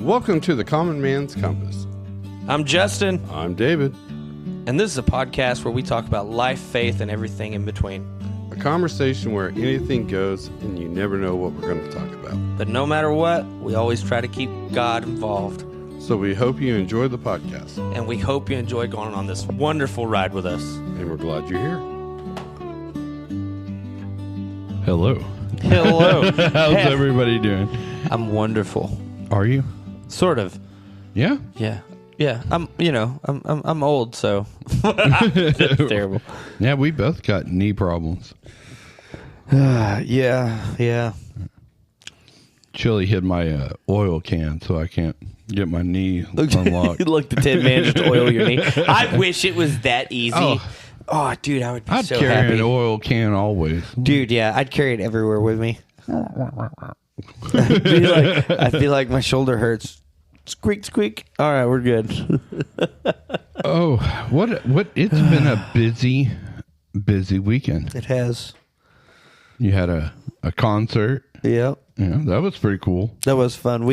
Welcome to the Common Man's Compass. I'm Justin, I'm David. and this is a podcast where we talk about life, faith, and everything in between. A conversation where anything goes and you never know what we're going to talk about. But no matter what, we always try to keep God involved. So we hope you enjoy the podcast. And we hope you enjoy going on this wonderful ride with us. And we're glad you're here. Hello. Hello. How's everybody doing? I'm wonderful. Are you? Sort of. Yeah. Yeah. I'm old, so that's terrible. Yeah, we both got knee problems. Yeah. Chili hit my oil can, so I can't get my knee unlocked. Look, the Tin Man just oil your knee. I wish it was that easy. Oh, dude, I would be I'd so carry happy. an oil can always. Dude, yeah, I'd carry it everywhere with me. I feel like my shoulder hurts. Squeak, squeak. All right, we're good. Oh, what? It's been a busy weekend. It has. You had a concert. Yep. Yeah, that was pretty cool. That was fun.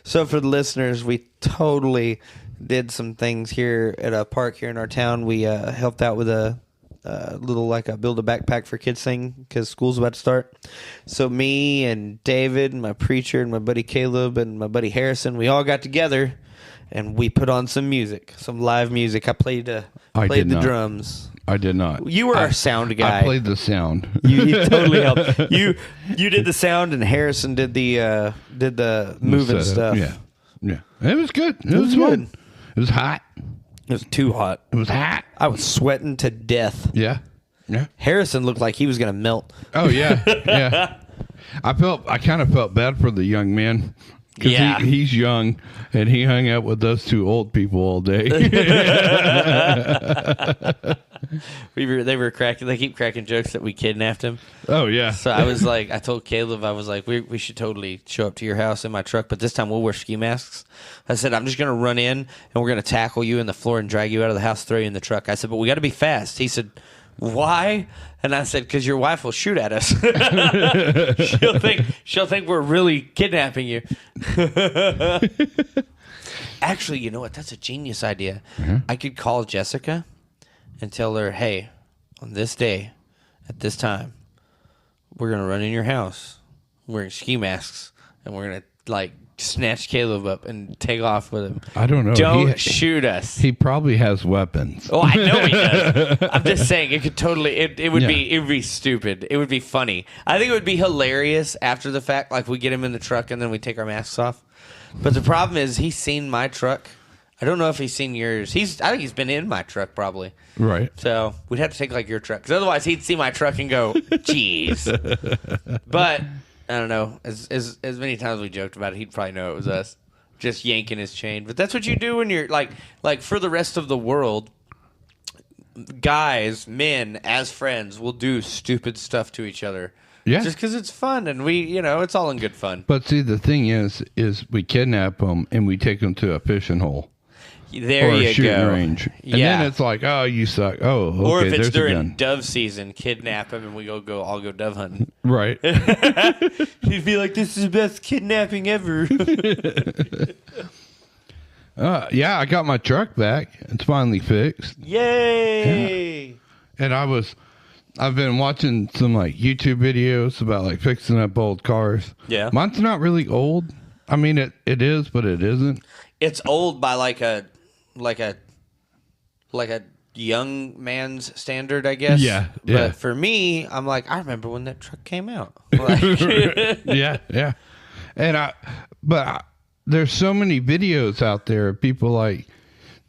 So for the listeners, we totally did some things here at a park here in our town. We helped out with a little build a backpack for kids thing because school's about to start. So me and David and my preacher and my buddy Caleb and my buddy Harrison, we all got together and we put on some music, some live music. I played the drums. I did not. You were our sound guy. I played the sound. You totally helped. You did the sound and Harrison did the moving stuff. Yeah. It was good. It was good. fun. It was hot. It was too hot. It was hot. I was sweating to death. Yeah. Harrison looked like he was going to melt. Oh yeah. I kind of felt bad for the young man. Yeah. He's young, and he hung out with those two old people all day. They keep cracking jokes that we kidnapped him. Oh yeah. So I told Caleb, I was like, we should totally show up to your house in my truck, but this time we'll wear ski masks. I said, I'm just going to run in and we're going to tackle you in the floor and drag you out of the house, throw you in the truck. I said, but we got to be fast. He said, why? And I said, because your wife will shoot at us. she'll think we're really kidnapping you. Actually, you know what? That's a genius idea. Mm-hmm. I could call Jessica and tell her, hey, on this day, at this time, we're going to run in your house wearing ski masks, and we're going to, snatch Caleb up and take off with him. I don't know. Don't shoot us. He probably has weapons. Oh, I know he does. I'm just saying it could totally. It would be stupid. It would be funny. I think it would be hilarious after the fact. Like we get him in the truck and then we take our masks off. But the problem is he's seen my truck. I don't know if he's seen yours. I think he's been in my truck probably. Right. So we'd have to take your truck because otherwise he'd see my truck and go, "Jeez." But I don't know. As many times we joked about it, he'd probably know it was us just yanking his chain. But that's what you do when you're like for the rest of the world. Guys, men, as friends, will do stupid stuff to each other. Yeah. Just because it's fun, and it's all in good fun. But see, the thing is we kidnap them and we take them to a fishing hole. There or a you shooting go. range. And Yeah. then it's like, oh, you suck. Oh, okay, Or if it's there's a during gun. dove season, kidnap him and we all go dove hunting. Right. He'd be like, "This is the best kidnapping ever." Yeah, I got my truck back. It's finally fixed. Yay! Yeah. And I've been watching some YouTube videos about fixing up old cars. Yeah. Mine's not really old. I mean, it is, but it isn't. It's old by like a young man's standard, I guess. Yeah. But for me, I'm like, I remember when that truck came out. Yeah. And there's so many videos out there of people they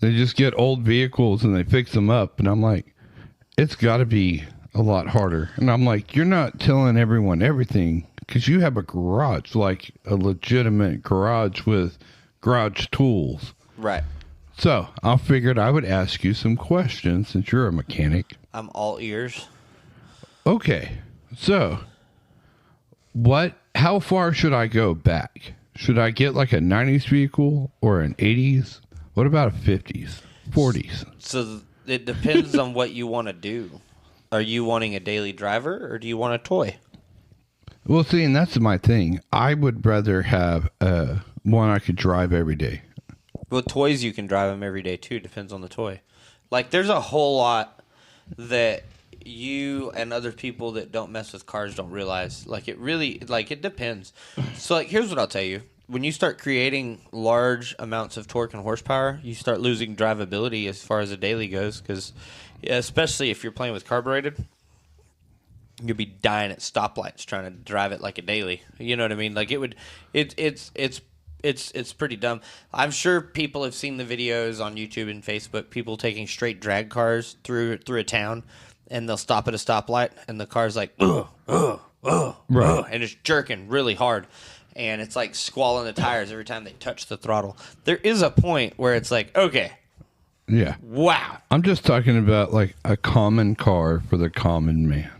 just get old vehicles and they fix them up, and I'm like, it's got to be a lot harder. And I'm like, you're not telling everyone everything because you have a garage, like a legitimate garage with garage tools. Right. So I figured I would ask you some questions since you're a mechanic. I'm all ears. Okay. So how far should I go back? Should I get a 90s vehicle or an 80s? What about a 50s, 40s? So it depends on what you want to do. Are you wanting a daily driver or do you want a toy? Well, see, and that's my thing. I would rather have one I could drive every day. Well, toys you can drive them every day too. Depends on the toy. Like there's a whole lot that you and other people that don't mess with cars don't realize. Like it really, like it depends. So like here's what I'll tell you: when you start creating large amounts of torque and horsepower, you start losing drivability as far as a daily goes. Because especially if you're playing with carbureted, you'll be dying at stoplights trying to drive it like a daily. You know what I mean? Like it would, it's pretty dumb. I'm sure people have seen the videos on YouTube and Facebook. People taking straight drag cars through a town, and they'll stop at a stoplight, and the car's like, Right. and it's jerking really hard, and it's like squalling the tires every time they touch the throttle. There is a point where it's like, okay, Yeah. wow, I'm just talking about like a common car for the common man.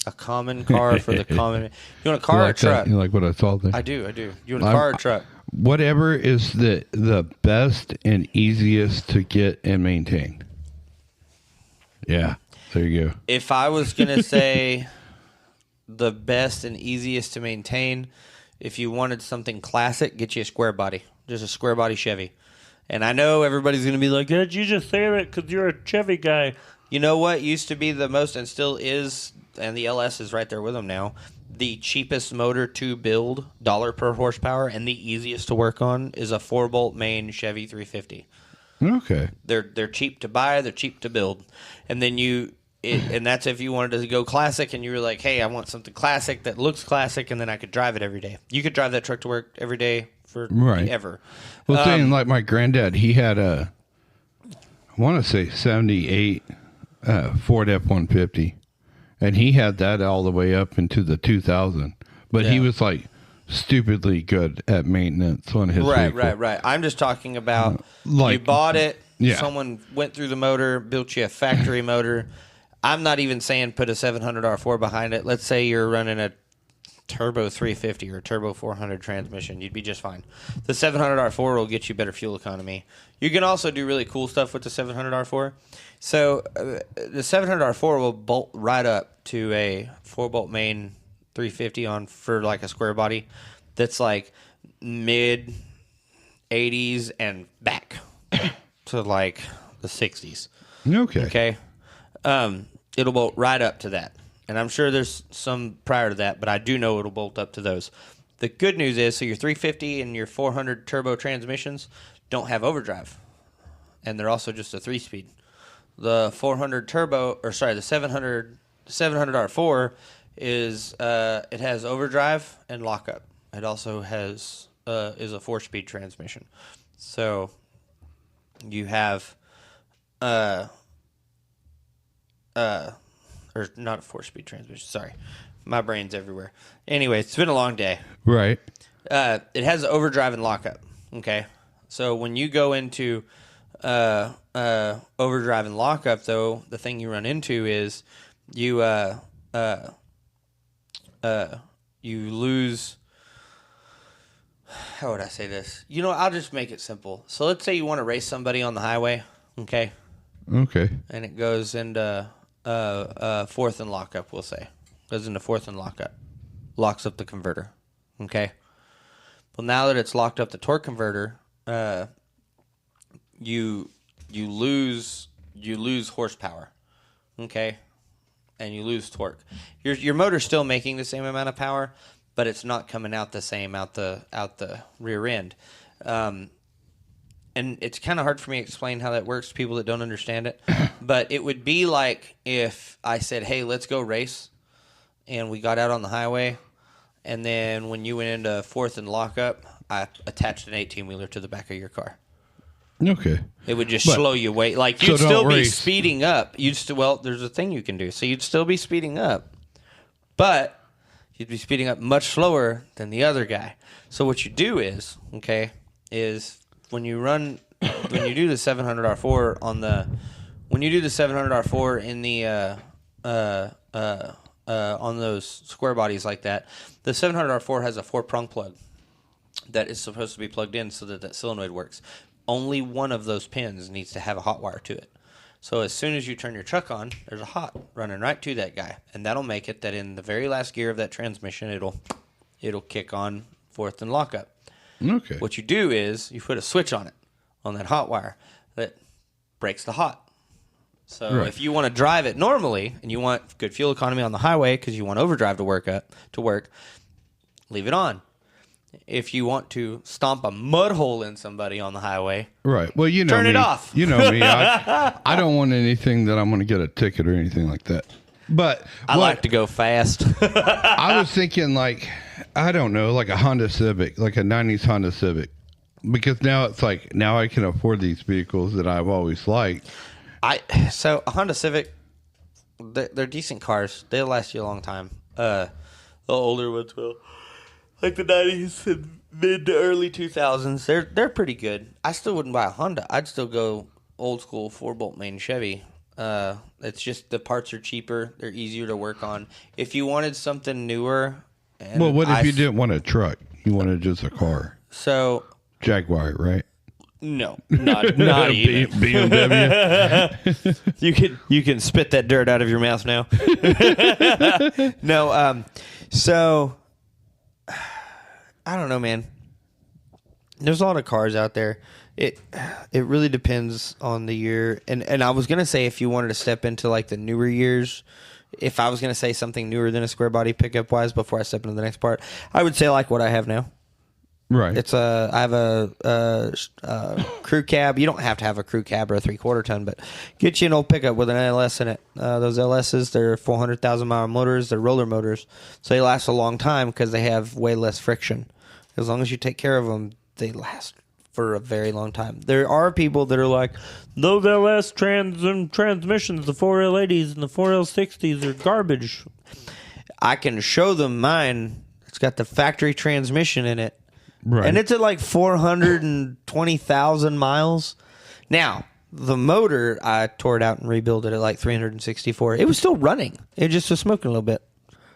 a common car for the common. You want a car You or a like that? truck? You like what I saw there? I do. You want a car or a truck? Whatever is the best and easiest to get and maintain. Yeah, there you go. If I was going to say the best and easiest to maintain, if you wanted something classic, get you a square body. Just a square body Chevy. And I know everybody's going to be like, did you just say that because you're a Chevy guy? You know what used to be the most and still is, and the LS is right there with them now, the cheapest motor to build, dollar per horsepower, and the easiest to work on is a 4-bolt main Chevy 350. Okay. They're cheap to buy, they're cheap to build. And then and that's if you wanted to go classic and you were like, hey, I want something classic that looks classic and then I could drive it every day. You could drive that truck to work every day for ever. Well, saying like my granddad, he had I want to say 78 Ford F-150, and he had that all the way up into the 2000. But he was like stupidly good at maintenance on his vehicle. Right. I'm just talking about like- you bought it, Yeah. someone went through the motor, built you a factory motor. I'm not even saying put a 700 R4 behind it. Let's say you're running a turbo 350 or turbo 400 transmission. You'd be just fine. The 700 R4 will get you better fuel economy. You can also do really cool stuff with the 700 R4. So the 700 R4 will bolt right up to a 4-bolt main 350 for like a square body that's like mid 80s and back to like the 60s. Okay. It'll bolt right up to that. And I'm sure there's some prior to that, but I do know it'll bolt up to those. The good news is, so your 350 and your 400 turbo transmissions don't have overdrive. And they're also just a 3-speed. The 400 turbo, the 700 R4 is, it has overdrive and lockup. It also has, is a 4-speed transmission. So you have, or not a 4-speed transmission. Sorry, my brain's everywhere. Anyway, it's been a long day. Right. It has overdrive and lockup. Okay, so when you go into overdrive and lockup, though, the thing you run into is you lose. How would I say this? I'll just make it simple. So let's say you want to race somebody on the highway. Okay. Okay. And it goes into fourth and lockup, we'll say. Goes into fourth and lockup. Locks up the converter. Okay? Well, now that it's locked up the torque converter, you lose horsepower. Okay? And you lose torque. Your motor's still making the same amount of power, but it's not coming out the same out the rear end. And it's kind of hard for me to explain how that works to people that don't understand it. But it would be like if I said, hey, let's go race. And we got out on the highway. And then when you went into fourth and lockup, I attached an 18-wheeler to the back of your car. Okay. It would just But- slow you way. Like, So you'd still don't be race. speeding up. Well, there's a thing you can do. So you'd still be speeding up. But you'd be speeding up much slower than the other guy. So what you do is when you do the 700 R4 when you do the 700 R4 in the on those square bodies like that, the 700 R4 has a 4-prong plug that is supposed to be plugged in so that solenoid works. Only one of those pins needs to have a hot wire to it. So as soon as you turn your truck on, there's a hot running right to that guy, and that'll make it that in the very last gear of that transmission, it'll kick on fourth and lockup. Okay. What you do is you put a switch on it, on that hot wire, that breaks the hot. So Right. if you want to drive it normally and you want good fuel economy on the highway because you want overdrive to work, leave it on. If you want to stomp a mud hole in somebody on the highway, Right. Well, you know turn me. it off. You know me. I don't want anything that I'm going to get a ticket or anything like that. But I like to go fast. I was thinking, like, I don't know, like a Honda Civic, like a 90s Honda Civic. Because now it's like, now I can afford these vehicles that I've always liked. So a Honda Civic, they're decent cars. They'll last you a long time. The older ones will. Like the 90s and mid to early 2000s, they're pretty good. I still wouldn't buy a Honda. I'd still go old school 4-bolt main Chevy. It's just the parts are cheaper. They're easier to work on. If you wanted something newer, Well, what if you didn't want a truck? You wanted just a car? So Jaguar, right? no, not even. BMW. You can spit that dirt out of your mouth now. No, so I don't know, man. There's a lot of cars out there. It really depends on the year. And I was gonna say if you wanted to step into like the newer years, if I was gonna say something newer than a square body pickup wise before I step into the next part, I would say like what I have now. Right. I have a crew cab. You don't have to have a crew cab or a 3/4 ton, but get you an old pickup with an LS in it. Those LSs, they're 400,000 mile motors. They're roller motors, so they last a long time because they have way less friction. As long as you take care of them, they last for a very long time. There are people that are like, those LS transmissions, the 4L80s and the 4L60s are garbage. I can show them mine. It's got the factory transmission in it. Right. And it's at like 420,000 miles. Now, the motor, I tore it out and rebuilt it at like 364. It was still running. It just was smoking a little bit.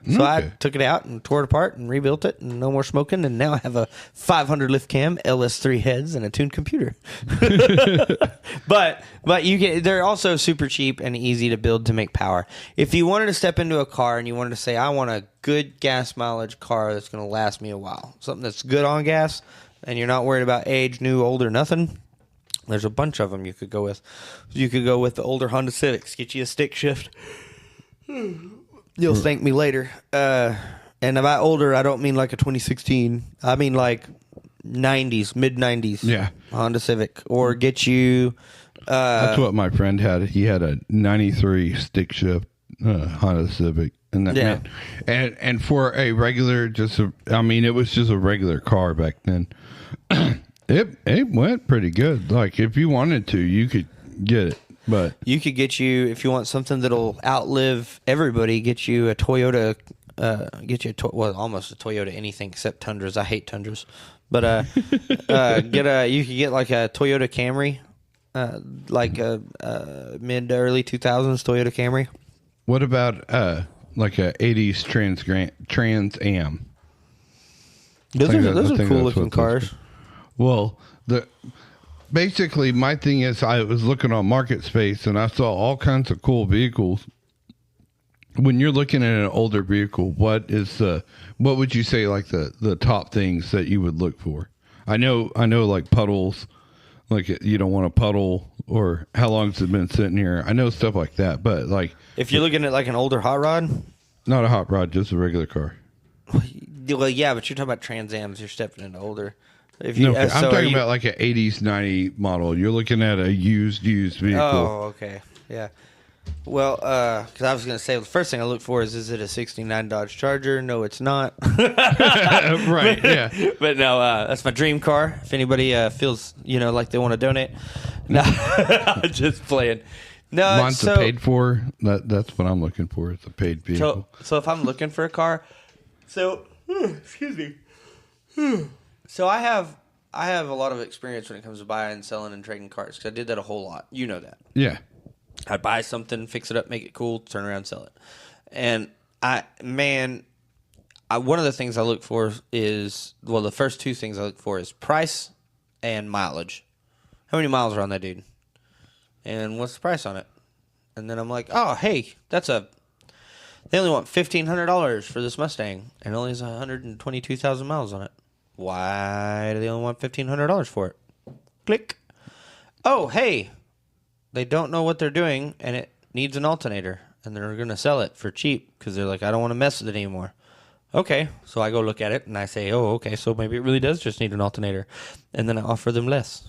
So I Okay. took it out and tore it apart and rebuilt it and no more smoking. And now I have a 500 lift cam, LS3 heads, and a tuned computer. But they're also super cheap and easy to build to make power. If you wanted to step into a car and you wanted to say, I want a good gas mileage car that's going to last me a while, something that's good on gas, and you're not worried about age, new, old, or nothing, there's a bunch of them you could go with. You could go with the older Honda Civics, get you a stick shift. You'll thank me later. And by older, I don't mean like a 2016. I mean like 90s, mid-90s. Yeah. Honda Civic. Or get you... That's what my friend had. He had a 93 stick shift Honda Civic. And that Yeah. and for a regular, it was just a regular car back then. It went pretty good. Like, if you wanted to, you could get it. But You could get you, if you want something that'll outlive everybody, get you a Toyota, almost a Toyota anything except Tundras. I hate Tundras. But you could get like a Toyota Camry, like a mid to early 2000s Toyota Camry. what about like a 80s Trans Am? Those think are that's cool looking what those cars. Well, basically my thing is I was looking on Market Space and I saw all kinds of cool vehicles. When you're looking at an older vehicle, what would you say like the top things that you would look for? I know like puddles, like you don't want a puddle, or how long's it been sitting here? I know stuff like that, but like If you're looking at like an older hot rod, not a hot rod, just a regular car. well, yeah, but you're talking about Trans Ams. You're stepping into older. If No, you, I'm so are talking you- about like an 80s, 90 model. You're looking at a used vehicle. Oh, okay, yeah. Well, because I was going to say the first thing I look for is it a '69 Dodge Charger? No, it's not. Right, yeah. But no, that's my dream car. If anybody feels like they want to donate, no, just playing. No, Mine's a paid for. That's what I'm looking for. It's a paid vehicle. So if I'm looking for a car, excuse me. So I have a lot of experience when it comes to buying and selling and trading cars because I did that a whole lot. You know that. Yeah. I'd buy something, fix it up, make it cool, turn around, sell it. And one of the things I look for is, well, the first two things I look for is price and mileage. How many miles are on that dude? And what's the price on it? And then I'm like, oh, hey, they only want $1,500 for this Mustang, and it only has 122,000 miles on it. Why do they only want $1,500 for it? Click. Oh, hey, they don't know what they're doing, and it needs an alternator, and they're going to sell it for cheap because they're like, I don't want to mess with it anymore. Okay, so I go look at it, and I say, oh, okay, so maybe it really does just need an alternator. And then I offer them less.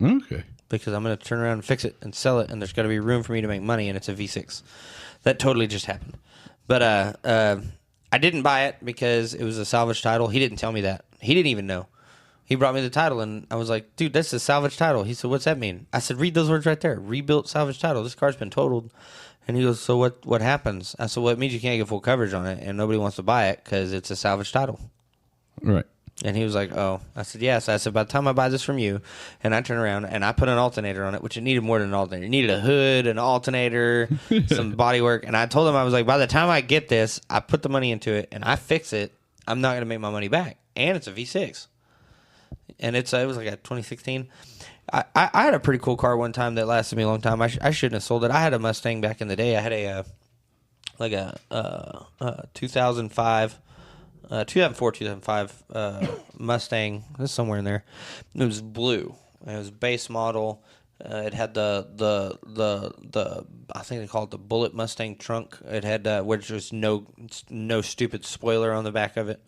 Okay. Because I'm going to turn around and fix it and sell it, and there's got to be room for me to make money, and it's a V6. That totally just happened. But I didn't buy it because it was a salvage title. He didn't tell me that. He didn't even know. He brought me the title, and I was like, dude, that's a salvage title. He said, what's that mean? I said, read those words right there. Rebuilt salvage title. This car's been totaled. And he goes, so what happens? I said, well, it means you can't get full coverage on it, and nobody wants to buy it because it's a salvage title. Right. And he was like, oh. I said, yes. I said, by the time I buy this from you, and I turn around, and I put an alternator on it, which it needed more than an alternator. It needed a hood, an alternator, some body work. And I told him, I was like, by the time I get this, I put the money into it, and I fix it, I'm not going to make my money back. And it's a V6. And it was like a 2016. I had a pretty cool car one time that lasted me a long time. I shouldn't have sold it. I had a Mustang back in the day. I had a 2005, 2004, 2005 Mustang. This is somewhere in there. It was blue. It was base model. It had the I think they call it the Bullet Mustang trunk. It had which was no stupid spoiler on the back of it.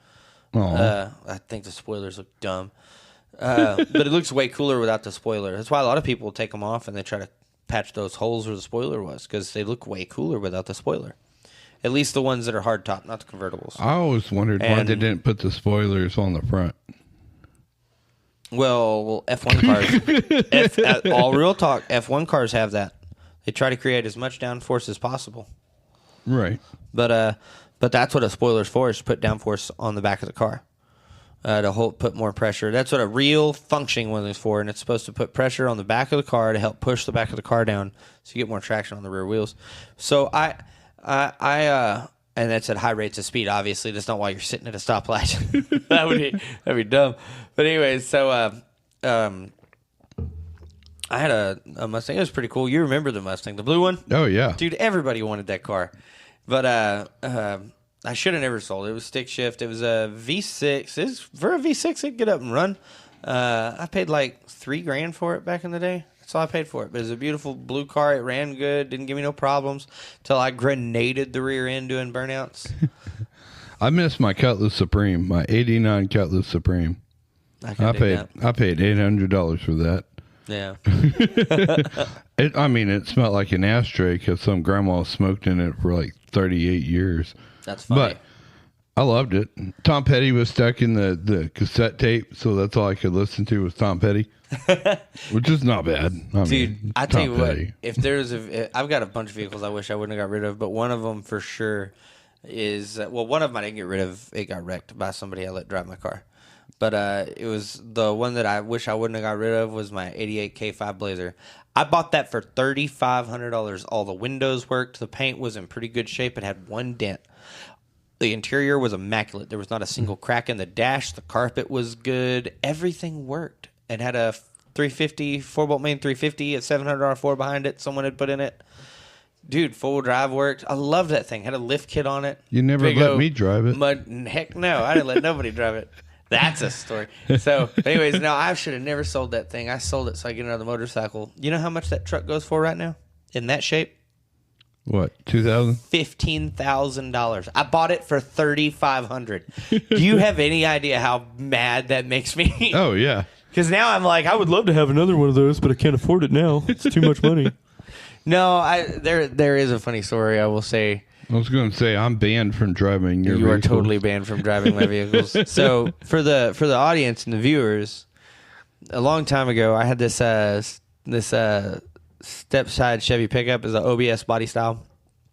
I think the spoilers look dumb. But it looks way cooler without the spoiler. That's why a lot of people take them off and they try to patch those holes where the spoiler was because they look way cooler without the spoiler. At least the ones that are hardtop, not the convertibles. I always wondered why they didn't put the spoilers on the front. Well, F1 cars, all real talk, F1 cars have that. They try to create as much downforce as possible. Right. But that's what a spoiler's for, is to put downforce on the back of the car. To put more pressure. That's what a real functioning one is for, and it's supposed to put pressure on the back of the car to help push the back of the car down so you get more traction on the rear wheels. So I and that's at high rates of speed, obviously. That's not why you're sitting at a stoplight. that'd be dumb. But anyways, so I had a Mustang. It was pretty cool. You remember the Mustang, the blue one? Oh, yeah. Dude, everybody wanted that car. But I should have never sold it. It was stick shift. It was a V6. For a V6, it could get up and run. I paid like $3,000 for it back in the day. That's all I paid for it. But it was a beautiful blue car. It ran good. Didn't give me no problems until I grenaded the rear end doing burnouts. I missed my Cutlass Supreme, my '89 Cutlass Supreme. I paid $800 for that. Yeah. It smelled like an ashtray because some grandma smoked in it for like 38 years. That's funny. But I loved it. Tom Petty was stuck in the cassette tape, so that's all I could listen to was Tom Petty, which is not bad. Dude, I tell you what, if I've got a bunch of vehicles I wish I wouldn't have got rid of, but one of them for sure is, one of them I didn't get rid of. It got wrecked by somebody I let drive my car. But it was the one that I wish I wouldn't have got rid of was my 88 K5 Blazer. I bought that for $3,500. All the windows worked. The paint was in pretty good shape. It had one dent. The interior was immaculate. There was not a single crack in the dash. The carpet was good. Everything worked. It had a 350, 4-bolt main 350, a $700 Ford behind it. Someone had put in it. Dude, four-wheel drive worked. I loved that thing. Had a lift kit on it. You never let me drive it. Heck no. I didn't let nobody drive it. That's a story. So, anyways, no, I should have never sold that thing. I sold it so I get another motorcycle. You know how much that truck goes for right now? In that shape? What, 2000? $15,000. I bought it for $3,500. Do you have any idea how mad that makes me? Oh, yeah. Because now I'm like, I would love to have another one of those, but I can't afford it now. It's too much money. No, there is a funny story, I will say. I was going to say, I'm banned from driving your vehicles. You are totally banned from driving my vehicles. So for the audience and the viewers, a long time ago, I had this step side Chevy pickup as an OBS body style.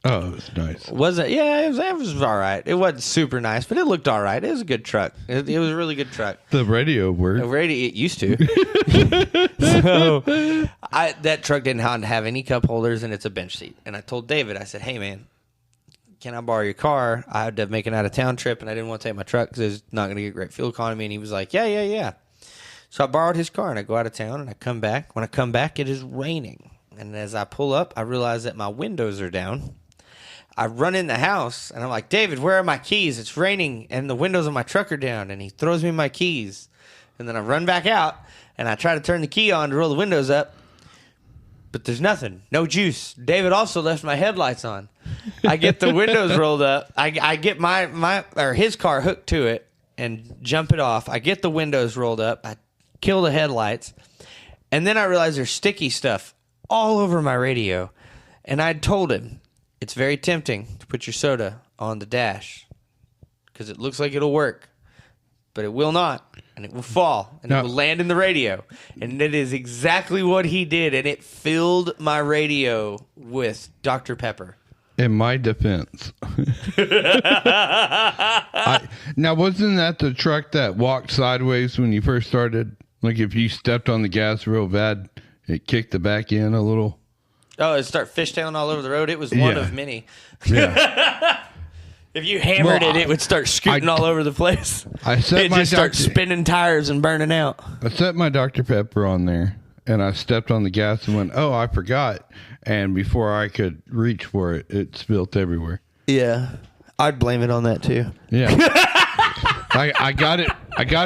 Oh, it was nice. It was all right. It wasn't super nice, but it looked all right. It was a good truck. It was a really good truck. The radio worked. It used to. So that truck didn't have any cup holders, and it's a bench seat. And I told David, I said, hey, man, can I borrow your car? I had to make an out-of-town trip, and I didn't want to take my truck because it's not going to get great fuel economy. And he was like, yeah. So I borrowed his car, and I go out of town, and I come back. When I come back, it is raining. And as I pull up, I realize that my windows are down. I run in the house, and I'm like, David, where are my keys? It's raining, and the windows of my truck are down. And he throws me my keys. And then I run back out, and I try to turn the key on to roll the windows up. But there's nothing. No juice. David also left my headlights on. I get the windows rolled up. I get his car hooked to it and jump it off. I get the windows rolled up. I kill the headlights. And then I realize there's sticky stuff all over my radio. And I told him, it's very tempting to put your soda on the dash because it looks like it'll work, but it will not. And it will fall, and it will land in the radio. And that is exactly what he did, and it filled my radio with Dr. Pepper. In my defense. Now, wasn't that the truck that walked sideways when you first started? Like, if you stepped on the gas real bad, it kicked the back end a little? Oh, it started fishtailing all over the road? It was one of many. Yeah. If you hammered it would start scooting all over the place. It just starts spinning tires and burning out. I set my Dr. Pepper on there, and I stepped on the gas and went, oh, I forgot. And before I could reach for it, it spilled everywhere. Yeah. I'd blame it on that, too. Yeah. I got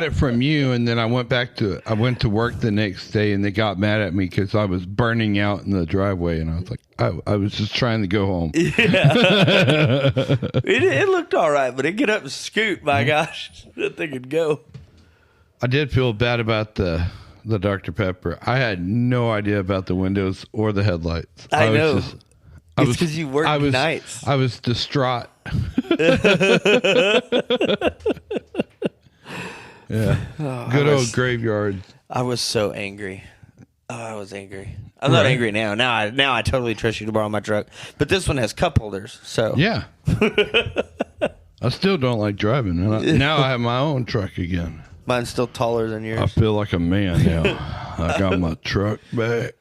it from you, and then I went to work the next day, and they got mad at me because I was burning out in the driveway, and I was like, I was just trying to go home. Yeah. it looked all right, but it get up and scoot, my gosh, that thing could go. I did feel bad about the Dr. Pepper. I had no idea about the windows or the headlights. I know. It's because you work nights. I was distraught. Yeah. Good old graveyard. I was so angry. Oh, I was angry. I'm not angry now. Now I totally trust you to borrow my truck. But this one has cup holders, so. Yeah. I still don't like driving. Now I have my own truck again. Mine's still taller than yours. I feel like a man now. I got my truck back.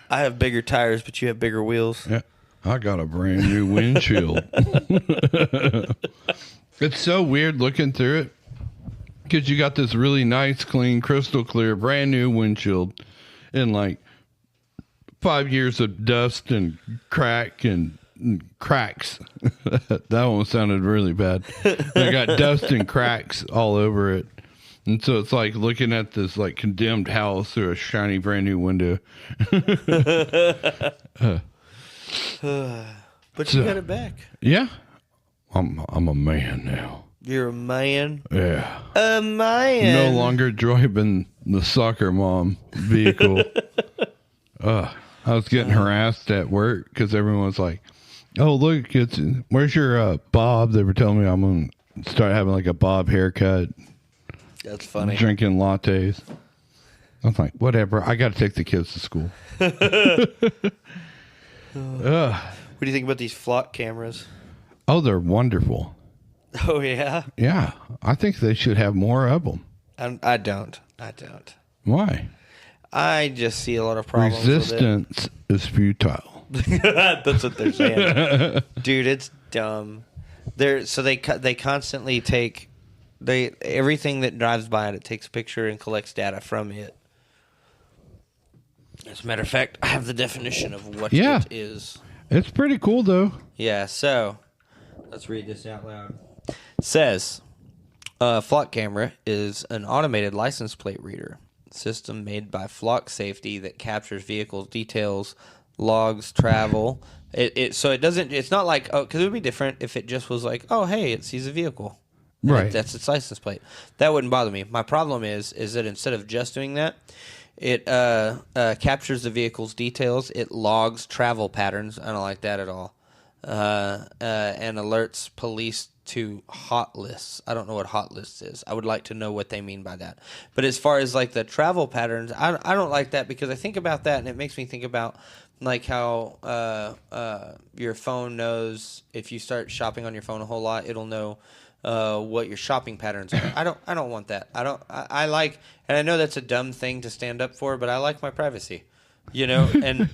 I have bigger tires, but you have bigger wheels. Yeah. I got a brand new windshield. It's so weird looking through it because you got this really nice, clean, crystal clear, brand new windshield and like 5 years of dust and crack and cracks. That one sounded really bad. I got dust and cracks all over it. And so it's like looking at this like condemned house through a shiny brand new window. But you got it back. Yeah. I'm a man now. You're a man? Yeah. A man. No longer driving the soccer mom vehicle. I was getting harassed at work because everyone was like, oh, look, where's your bob? They were telling me I'm going to start having like a bob haircut. That's funny. Drinking lattes. I was like, whatever. I got to take the kids to school. What do you think about these flock cameras? Oh, they're wonderful. Oh, yeah? Yeah. I think they should have more of them. I don't. Why? I just see a lot of problems Resistance is futile. That's what they're saying. Dude, it's dumb. They constantly take everything that drives by it takes a picture and collects data from it. As a matter of fact, I have the definition of what it is. It's pretty cool, though. Yeah, so let's read this out loud. It says, Flock Camera is an automated license plate reader system made by Flock Safety that captures vehicle details, logs, travel. So it doesn't. It's not like because it would be different if it just was like, oh, hey, it sees a vehicle. Right. That's its license plate. That wouldn't bother me. My problem is that instead of just doing that, it captures the vehicle's details. It logs travel patterns. I don't like that at all. And alerts police to hot lists. I don't know what hot lists is. I would like to know what they mean by that. But as far as like the travel patterns, I don't like that because I think about that and it makes me think about like how your phone knows if you start shopping on your phone a whole lot, it'll know what your shopping patterns are. I don't want that. I like, and I know that's a dumb thing to stand up for, but I like my privacy, and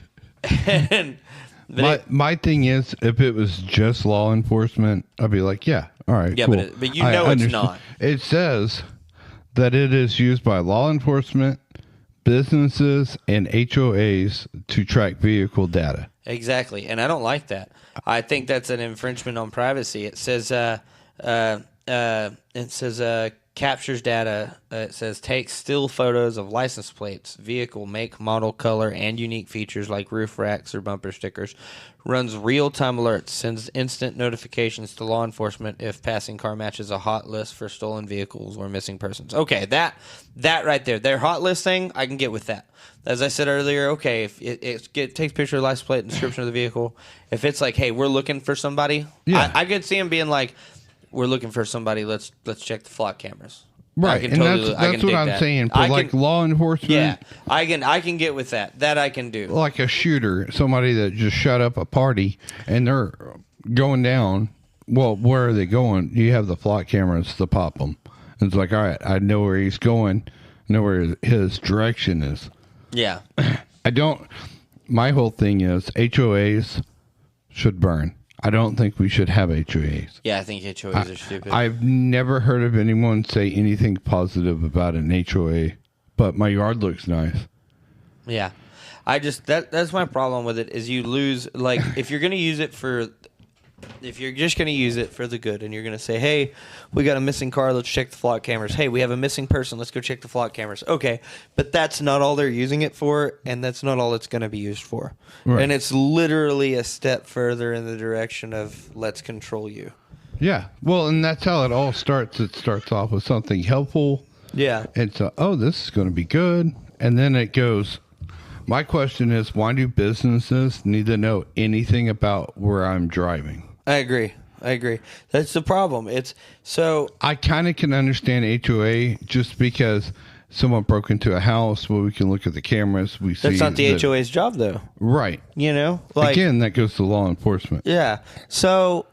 my thing is, if it was just law enforcement, I'd be like, yeah, all right, yeah, cool. but it's not. It says that it is used by law enforcement, businesses and HOAs to track vehicle data. Exactly, and I don't like that. I think that's an infringement on privacy. It says captures data. It says takes still photos of license plates, vehicle make, model, color, and unique features like roof racks or bumper stickers. Runs real-time alerts, sends instant notifications to law enforcement if passing car matches a hot list for stolen vehicles or missing persons. Okay, that right there, their hot list thing, I can get with that. As I said earlier, okay, if it takes picture of the license plate and description of the vehicle, if it's like, hey, we're looking for somebody, Yeah. I could see him being like, we're looking for somebody, let's check the flock cameras. Right, and that's what I'm saying. For like law enforcement, yeah, I can get with that. That I can do. Like a shooter, somebody that just shut up a party and they're going down. Well, where are they going? You have the flock cameras to pop them. And it's like, all right, I know where he's going, know where his direction is. Yeah. My whole thing is HOAs should burn. I don't think we should have HOAs. Yeah, I think HOAs are stupid. I've never heard of anyone say anything positive about an HOA, but my yard looks nice. Yeah. That's my problem with it is you lose, like, if you're just going to use it for the good and you're going to say, hey, we got a missing car, let's check the flock cameras. Hey, we have a missing person, let's go check the flock cameras. Okay, but that's not all they're using it for, and that's not all it's going to be used for. Right. And it's literally a step further in the direction of let's control you. Yeah, well, and that's how it all starts. It starts off with something helpful. Yeah. And so, oh, this is going to be good. And then it goes, my question is, why do businesses need to know anything about where I'm driving? I agree. That's the problem. I kind of can understand HOA just because someone broke into a house. Well, we can look at the cameras. That's not the HOA's job, though. Right. You know, like, again, that goes to law enforcement. Yeah. So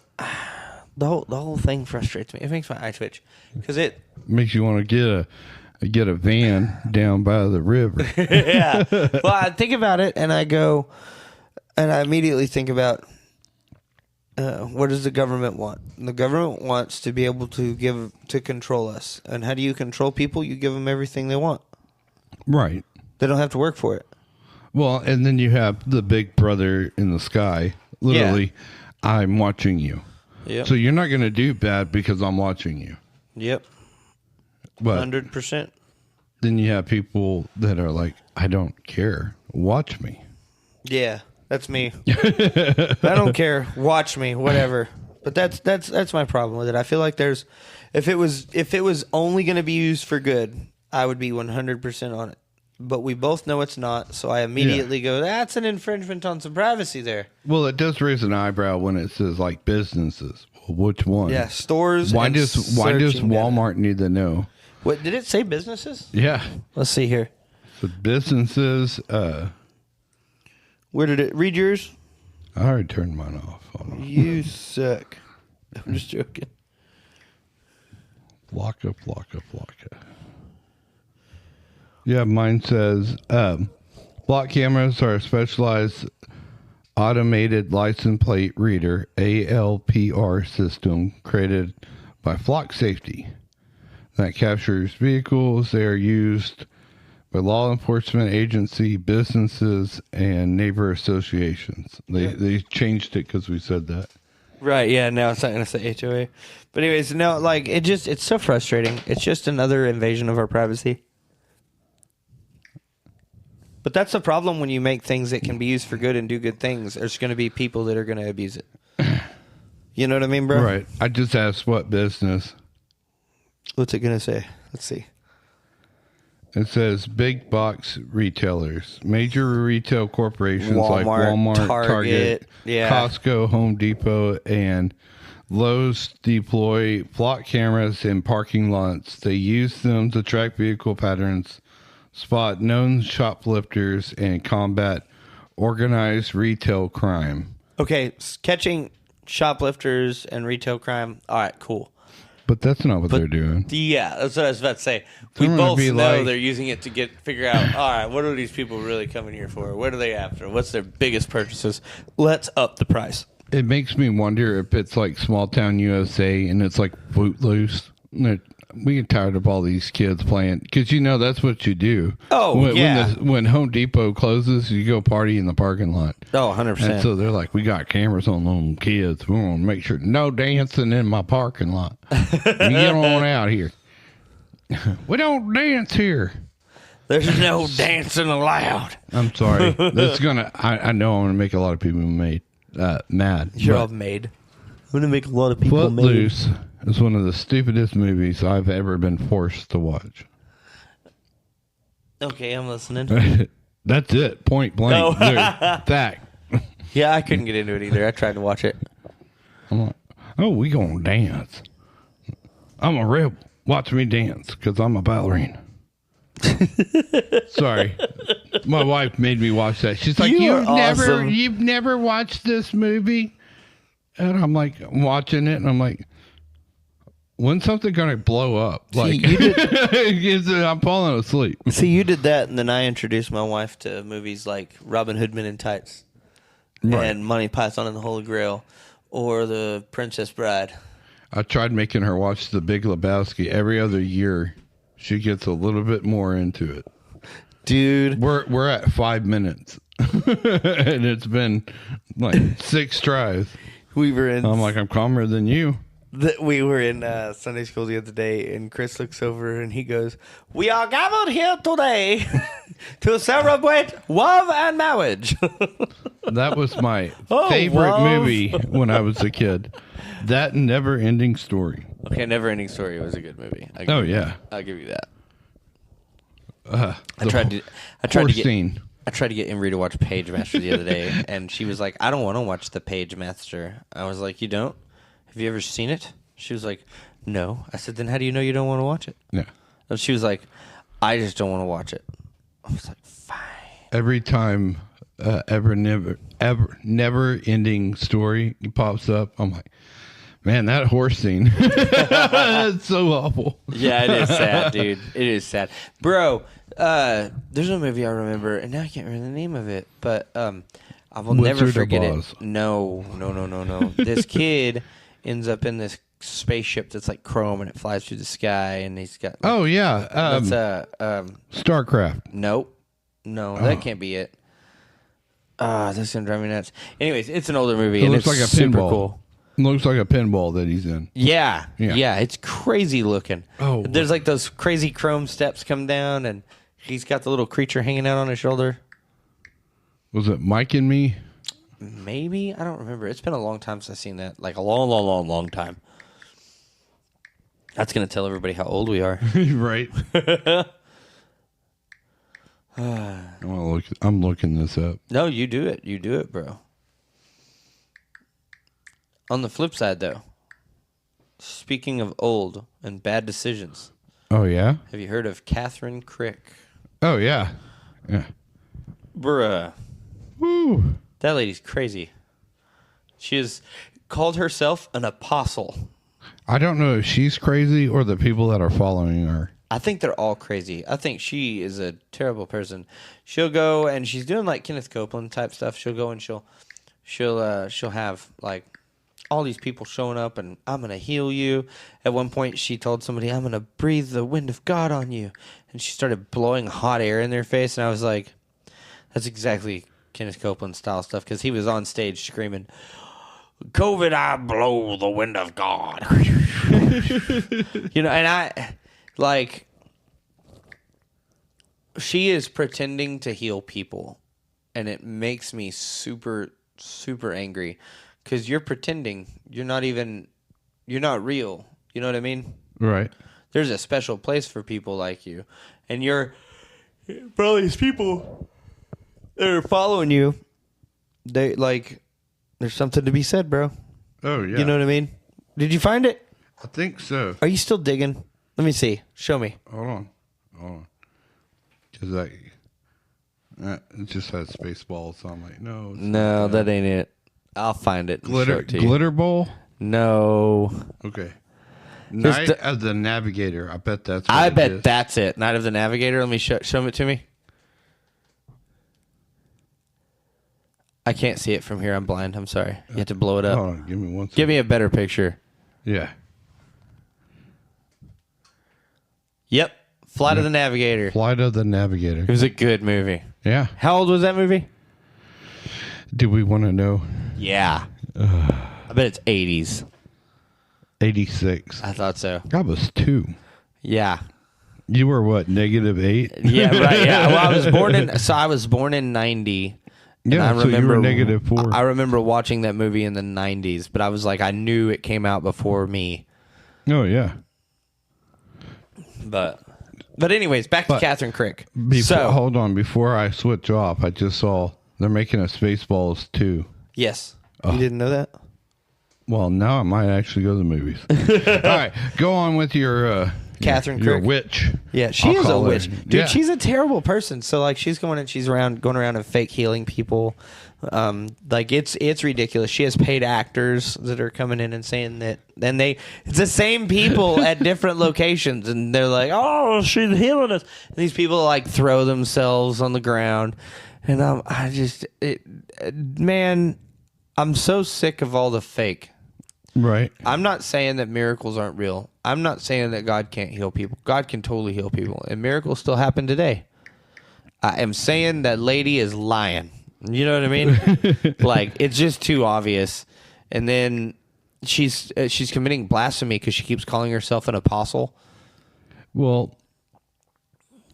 the whole thing frustrates me. It makes my eye twitch because it makes you want to get a van down by the river. Yeah. Well, I think about it and I go, and I immediately think about. What does the government want? The government wants to be able to control us. And how do you control people? You give them everything they want. Right. They don't have to work for it. Well, and then you have the big brother in the sky. Literally, yeah. I'm watching you. Yep. So you're not going to do bad because I'm watching you. Yep. But 100%. Then you have people that are like, I don't care. Watch me. Yeah. That's me. I don't care. Watch me, whatever. But that's my problem with it. I feel like if it was only going to be used for good, I would be 100% on it. But we both know it's not, so I immediately go, that's an infringement on some privacy there. Well, it does raise an eyebrow when it says like businesses. Well, which one? Yeah, stores. Why does Walmart need to know? What did it say? Businesses? Yeah. Let's see here. So businesses. Where did it read yours? I already turned mine off. Hold on. You suck. I'm just joking. Flocka. Yeah, mine says block cameras are a specialized automated license plate reader ALPR system created by Flock Safety that captures vehicles. They are used by law enforcement agency, businesses, and neighbor associations. They changed it because we said that. Right, yeah, now it's not going to say HOA. But anyways, no, like, it's so frustrating. It's just another invasion of our privacy. But that's the problem when you make things that can be used for good and do good things. There's going to be people that are going to abuse it. You know what I mean, bro? Right. I just asked what business. What's it going to say? Let's see. It says big box retailers, major retail corporations Walmart, like Walmart, Target, yeah. Costco, Home Depot, and Lowe's deploy flock cameras in parking lots. They use them to track vehicle patterns, spot known shoplifters, and combat organized retail crime. Okay, catching shoplifters and retail crime. All right, cool. But that's not what they're doing. Yeah, that's what I was about to say. We both know they're using it to figure out, all right, what are these people really coming here for? What are they after? What's their biggest purchases? Let's up the price. It makes me wonder if it's like Small Town USA and it's like Footloose. we get tired of all these kids playing because that's what you do. Oh, when Home Depot closes, you go party in the parking lot. Oh, 100%. And so they're like, we got cameras on them kids. We want to make sure no dancing in my parking lot. Get on out here. We don't dance here. There's no dancing allowed. I'm sorry. That's I know I'm gonna make a lot of people mad. You're all made. I'm gonna make a lot of people mad. Footloose is one of the stupidest movies I've ever been forced to watch. Okay, I'm listening. That's it. Point blank. Fact. Yeah, I couldn't get into it either. I tried to watch it. I'm like, oh, we gonna dance. I'm a rebel. Watch me dance because I'm a ballerina. Sorry, my wife made me watch that. She's like, you've never watched this movie, and I'm like watching it, and I'm like, when's something gonna blow up? Like, I'm falling asleep. See, you did that, and then I introduced my wife to movies like Robin Hood Men in Tights, and Monty Python and the Holy Grail, or The Princess Bride. I tried making her watch The Big Lebowski every other year. She gets a little bit more into it. Dude. We're at 5 minutes. And it's been like 6 tries. We were in... I'm like, I'm calmer than you. We were in Sunday school the other day, and Chris looks over and he goes, "We are gathered here today to celebrate love and marriage." That was my favorite movie when I was a kid. That Never Ending Story. Okay, Never Ending Story was a good movie. I'll give you that. I tried to get Emery to watch Page Master the other day, and she was like, "I don't want to watch the Page Master." I was like, "You don't? Have you ever seen it?" She was like, "No." I said, "Then how do you know you don't want to watch it?" Yeah. And she was like, "I just don't want to watch it." I was like, "Fine." Every time Never Ending Story pops up, I'm like, man, that horse scene. That's so awful. Yeah, it is sad, dude. It is sad. Bro, there's a movie I remember, and now I can't remember the name of it, but I will never forget it. No. This kid ends up in this spaceship that's like chrome, and it flies through the sky, and he's got... Like, StarCraft. Nope. No, that can't be it. That's going to drive me nuts. Anyways, it's an older movie, and it's like a super cool. Looks like a pinball that he's in. Yeah, it's crazy looking. Oh, there's like those crazy chrome steps come down, and he's got the little creature hanging out on his shoulder. Was it Mike and Me? Maybe, I don't remember. It's been a long time since I've seen that. Like a long time. That's gonna tell everybody how old we are. Right. I'm looking this up. No, you do it. You do it, bro. On the flip side, though, speaking of old and bad decisions. Oh, yeah? Have you heard of Catherine Crick? Oh, yeah. Yeah. Bruh. Woo. That lady's crazy. She has called herself an apostle. I don't know if she's crazy or the people that are following her. I think they're all crazy. I think she is a terrible person. She'll go and she's doing like Kenneth Copeland type stuff. She'll go and she'll have like all these people showing up, and I'm going to heal you. At one point, she told somebody, "I'm going to breathe the wind of God on you." And she started blowing hot air in their face, and I was like, that's exactly Kenneth Copeland style stuff, because he was on stage screaming, "COVID, I blow the wind of God." And I, like, she is pretending to heal people, and it makes me super, super angry. Because you're pretending. You're not real. You know what I mean? Right. There's a special place for people like you. And for all these people that are following you, there's something to be said, bro. Oh, yeah. You know what I mean? Did you find it? I think so. Are you still digging? Let me see. Show me. Hold on. Because it just has Spaceballs, so I'm like, no. No, that ain't it. I'll find it. Glitter Bowl? No. Okay. Night of the Navigator. I bet that's what I bet that's it. Night of the Navigator. Let me show it to me. I can't see it from here. I'm blind. I'm sorry. You have to blow it up. Hold on. Give me one second. Give me a better picture. Yeah. Yep. Flight of the Navigator. Flight of the Navigator. It was a good movie. Yeah. How old was that movie? Do we want to know? Yeah. I bet it's 80s. 86. I thought so. I was 2. Yeah. You were what? -8? Yeah, right. Yeah. Well, I was born in 90. And Yeah, I so you were remember -4. I remember watching that movie in the 90s, but I was like, I knew it came out before me. Oh, yeah. But anyways, back to Catherine Crick. Hold on. Before I switch off, I just saw they're making a Spaceballs 2. Yes. You didn't know that? Well, now I might actually go to the movies. All right. Go on with your... Catherine your Crick. witch. Yeah, she I'll is a call her. witch. Dude, Yeah. she's a terrible person. So like she's going around and fake healing people. Like it's ridiculous. She has paid actors that are coming in and saying that, and it's the same people at different locations, and they're like, "Oh, she's healing us." And these people like throw themselves on the ground, and man, I'm so sick of all the fake. Right. I'm not saying that miracles aren't real. I'm not saying that God can't heal people. God can totally heal people, and miracles still happen today. I am saying that lady is lying. You know what I mean? Like, it's just too obvious. And then she's committing blasphemy because she keeps calling herself an apostle. Well,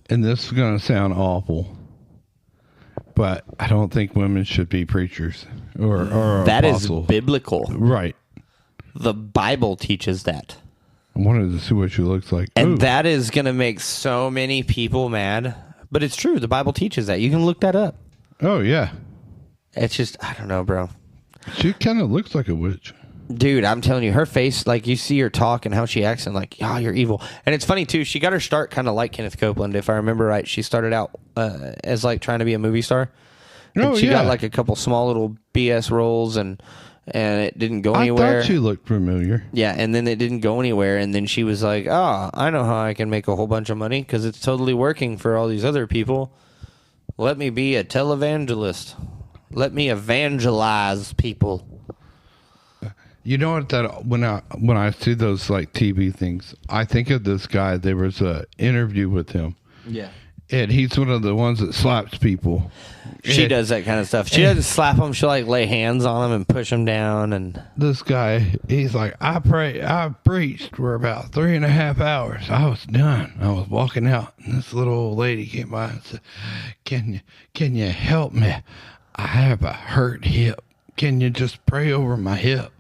and this is going to sound awful, but I don't think women should be preachers or That apostles. is biblical. Right. The Bible teaches that. I wanted to see what she looks like. And Ooh. that is going to make so many people mad. But it's true. The Bible teaches that. You can look that up. Oh, yeah. It's just, I don't know, bro. She kind of looks like a witch. Dude, I'm telling you, her face, like you see her talk and how she acts and like, oh, you're evil. And it's funny too, she got her start kind of like Kenneth Copeland, if I remember right. She started out as like trying to be a movie star. And she got like a couple small little BS roles and it didn't go anywhere. I thought she looked familiar. Yeah, and then it didn't go anywhere. And then she was like, oh, I know how I can make a whole bunch of money because it's totally working for all these other people. Let me be a televangelist. Let me evangelize people. You know what? That when I see those like TV things, I think of this guy. There was a interview with him. Yeah. And he's one of the ones that slaps people. She does that kind of stuff. She doesn't slap them. She'll like lay hands on them and push them down. And this guy, he's like, I preached for about 3.5 hours. I was done. I was walking out, and this little old lady came by and said, "Can you help me? I have a hurt hip. Can you just pray over my hip?"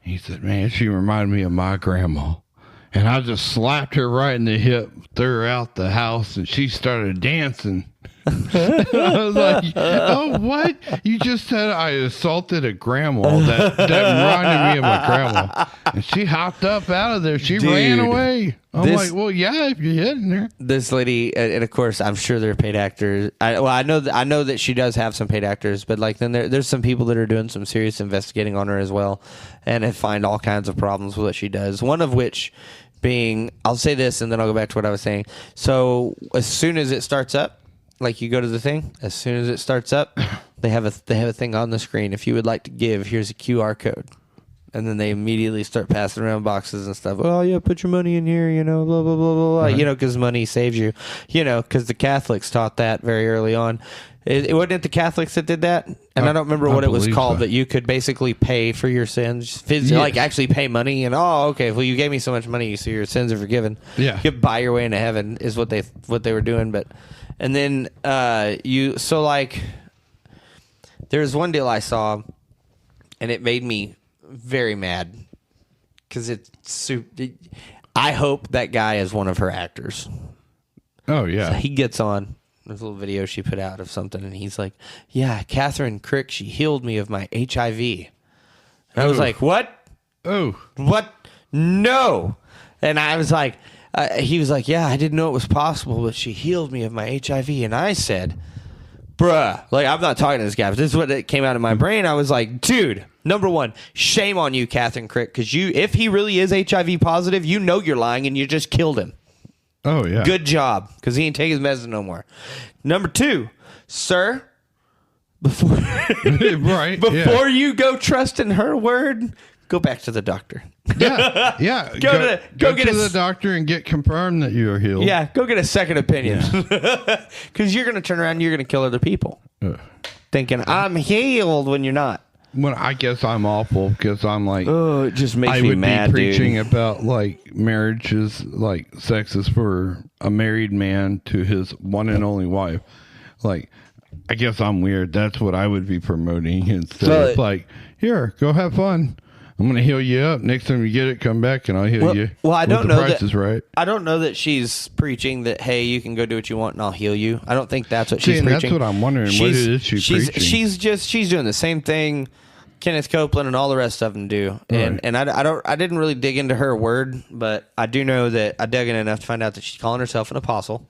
He said, "Man, she reminded me of my grandma." And I just slapped her right in the hip, threw her out the house, and she started dancing. I was like, oh, what? You just said I assaulted a grandma. That reminded me of my grandma. And she hopped up out of there. She ran away. I'm like, well, yeah, if you're hitting her. This lady, and of course, I'm sure they're paid actors. I know that she does have some paid actors, but like then there's some people that are doing some serious investigating on her as well, and they find all kinds of problems with what she does. One of which being, I'll say this, and then I'll go back to what I was saying. So as soon as it starts up, like you go to the thing, as soon as it starts up, they have a thing on the screen. If you would like to give, here's a QR code. And then they immediately start passing around boxes and stuff. Oh, yeah, put your money in here, you know, blah, blah, blah, blah, blah. You know, because money saves you. You know, because the Catholics taught that very early on. It wasn't it the Catholics that did that? And I don't remember what it was called, that you could basically pay for your sins. Like actually pay money. And, oh, okay, well, you gave me so much money, so your sins are forgiven. Yeah. You could buy your way into heaven is what they were doing. But and then so like there was one deal I saw, and it made me very mad because I hope that guy is one of her actors. Oh, yeah. So he gets on. There's a little video she put out of something, and he's like, yeah, Catherine Crick, she healed me of my HIV. And I was like, what? Oh. What? No. And I was like, he was like, yeah, I didn't know it was possible, but she healed me of my HIV. And I said, bruh, like, I'm not talking to this guy, but this is what it came out of my brain. I was like, dude, number one, shame on you, Catherine Crick, because if he really is HIV positive, you know you're lying, and you just killed him. Oh, yeah. Good job, because he ain't take his medicine no more. Number two, sir, before Right, before you go trusting her word, go back to the doctor. Yeah, yeah. Go get to the doctor and get confirmed that you are healed. Yeah, go get a second opinion. Because you're going to turn around and you're going to kill other people. Thinking, I'm healed when you're not. Well, I guess I'm awful because I'm like, Oh, it just makes I me would mad, be preaching dude. about like marriage is like sex is for a married man to his one and only wife. Like, I guess I'm weird. That's what I would be promoting instead of like, here, go have fun. I'm gonna heal you up. Next time you get it, come back and I'll heal you. Well, I when don't the know price that. is right. I don't know that she's preaching that. Hey, you can go do what you want and I'll heal you. I don't think that's what See, she's and preaching. that's what I'm wondering. What is she preaching? She's doing the same thing Kenneth Copeland and all the rest of them do. And Right. I didn't really dig into her word, but I do know that I dug in enough to find out that she's calling herself an apostle.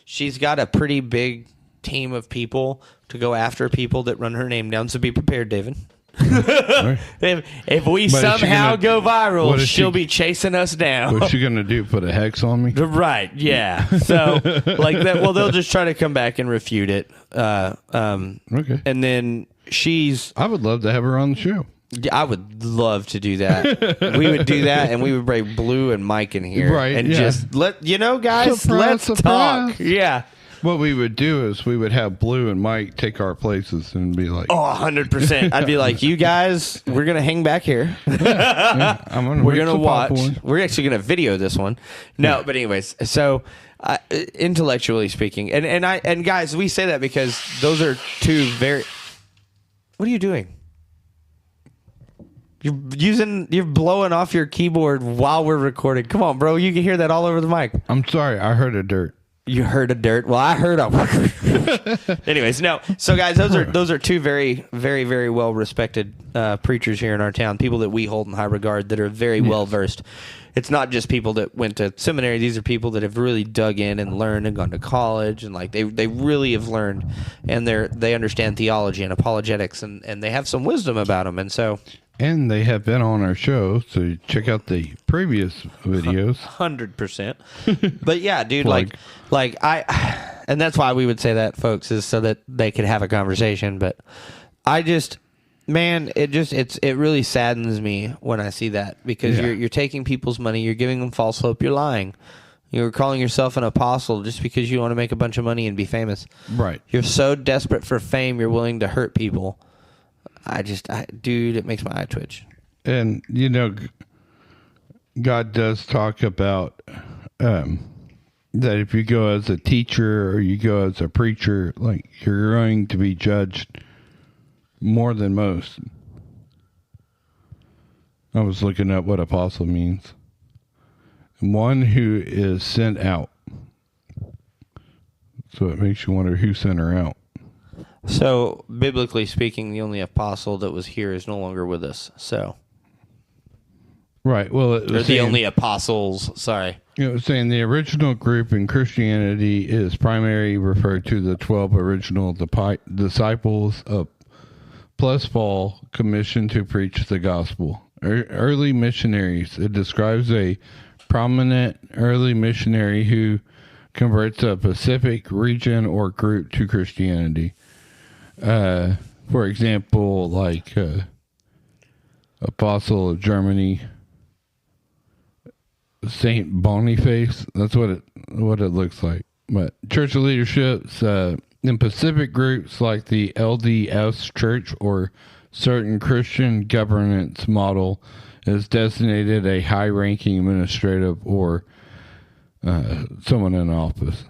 She's got a pretty big team of people to go after people that run her name down. So be prepared, David. Right. If we But is she somehow gonna- go viral, what is she'll she- be chasing us down. What's she gonna do? Put a hex on me? Right, yeah. So like that. Well, they'll just try to come back and refute it. Okay. And then she's. I would love to have her on the show. I would love to do that. We would do that, and we would bring Blue and Mike in here, Right, and yeah. just guys, Surprise, let's surprise. talk. Yeah. What we would do is we would have Blue and Mike take our places and be like, Oh, 100%. I'd be like, you guys, we're gonna hang back here. I'm gonna We're mix gonna the watch. popcorn. We're actually gonna video this one. No, but anyways, so intellectually speaking, and guys, we say that because those are two very. What are you doing? You're blowing off your keyboard while we're recording. Come on, bro. You can hear that all over the mic. I'm sorry, I heard a dirt. You heard a dirt. Well, I heard a. Anyways, no. So, guys, those are two very, very, very well respected preachers here in our town. People that we hold in high regard that are very well versed. It's not just people that went to seminary. These are people that have really dug in and learned and gone to college, and like they really have learned, and they understand theology and apologetics, and they have some wisdom about them. And so, And they have been on our show, so check out the previous videos. 100%. But yeah, dude, Plug. like and that's why we would say that, folks, is so that they could have a conversation. But I just, man, it really saddens me when I see that, because Yeah. you're taking people's money, you're giving them false hope, you're lying. You're calling yourself an apostle just because you want to make a bunch of money and be famous. Right. You're so desperate for fame, you're willing to hurt people. Dude, it makes my eye twitch. And, you know, God does talk about that if you go as a teacher or you go as a preacher, like, you're going to be judged more than most. I was looking up what apostle means. One who is sent out. So it makes you wonder who sent her out. So, biblically speaking, the only apostle that was here is no longer with us. So, Right. Well, it or was the saying, only apostles. Sorry. it was saying the original group in Christianity is primarily referred to the 12 original disciples of plus Paul commissioned to preach the gospel. Early missionaries. It describes a prominent early missionary who converts a specific region or group to Christianity. For example, like Apostle of Germany, Saint Boniface. That's what it looks like. But church leaderships in Pacific groups like the LDS Church or certain Christian governance model is designated a high-ranking administrative or someone in office.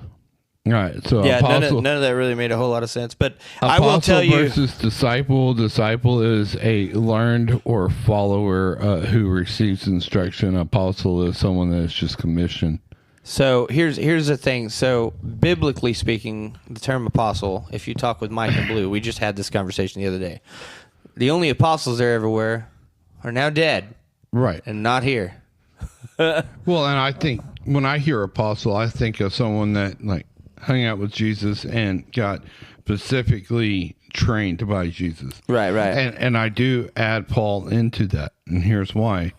All right, so Yeah, apostle, none of that really made a whole lot of sense. But I will tell you, versus disciple. Disciple is a learned or follower who receives instruction. Apostle is someone that is just commissioned. so here's the thing. So, biblically speaking, the term apostle, if you talk with Mike and Blue, we just had this conversation the other day. The only apostles there everywhere are now dead Right. and not here. Well, and I think when I hear apostle, I think of someone that like hung out with Jesus and got specifically trained by Jesus. Right. And I do add Paul into that, and here's why.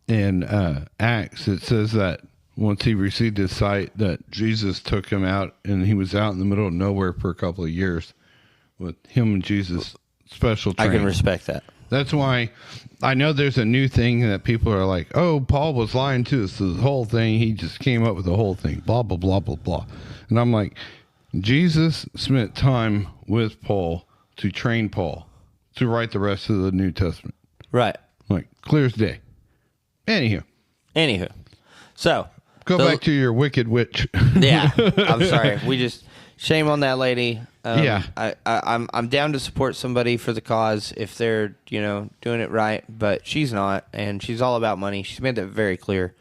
In Acts, it says that once he received his sight, that Jesus took him out, and he was out in the middle of nowhere for a couple of years with him and Jesus. Special I training. can respect that. That's why I know there's a new thing that people are like, oh, Paul was lying to us. The whole thing, he just came up with the whole thing, blah, blah, blah, blah, blah. And I'm like, Jesus spent time with Paul to train Paul to write the rest of the New Testament. Right. Like, clear as day. Anywho. So. Go back to your wicked witch. Yeah. I'm sorry. Shame on that lady. Yeah. I'm down to support somebody for the cause if they're, doing it right, but she's not, and she's all about money. She's made that very clear.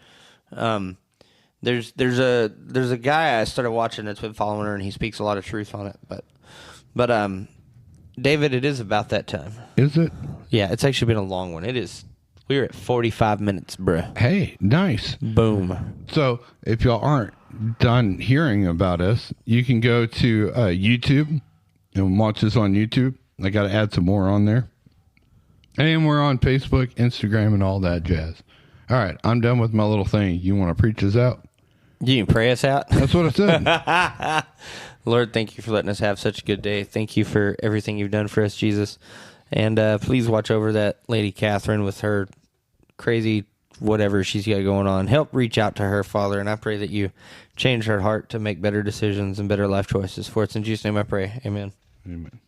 There's a guy I started watching that's been following her, and he speaks a lot of truth on it. But David, it is about that time. Is it? Yeah, it's actually been a long one. It is. We're at 45 minutes, bruh. Hey, nice. Boom. So if y'all aren't done hearing about us, you can go to YouTube and watch us on YouTube. I got to add some more on there. And we're on Facebook, Instagram, and all that jazz. All right, I'm done with my little thing. You want to preach us out? You can pray us out? That's what I said. Lord, thank you for letting us have such a good day. Thank you for everything you've done for us, Jesus. And please watch over that lady Catherine with her crazy whatever she's got going on. Help reach out to her, Father, and I pray that you change her heart to make better decisions and better life choices. For it's in Jesus' name I pray. Amen. Amen.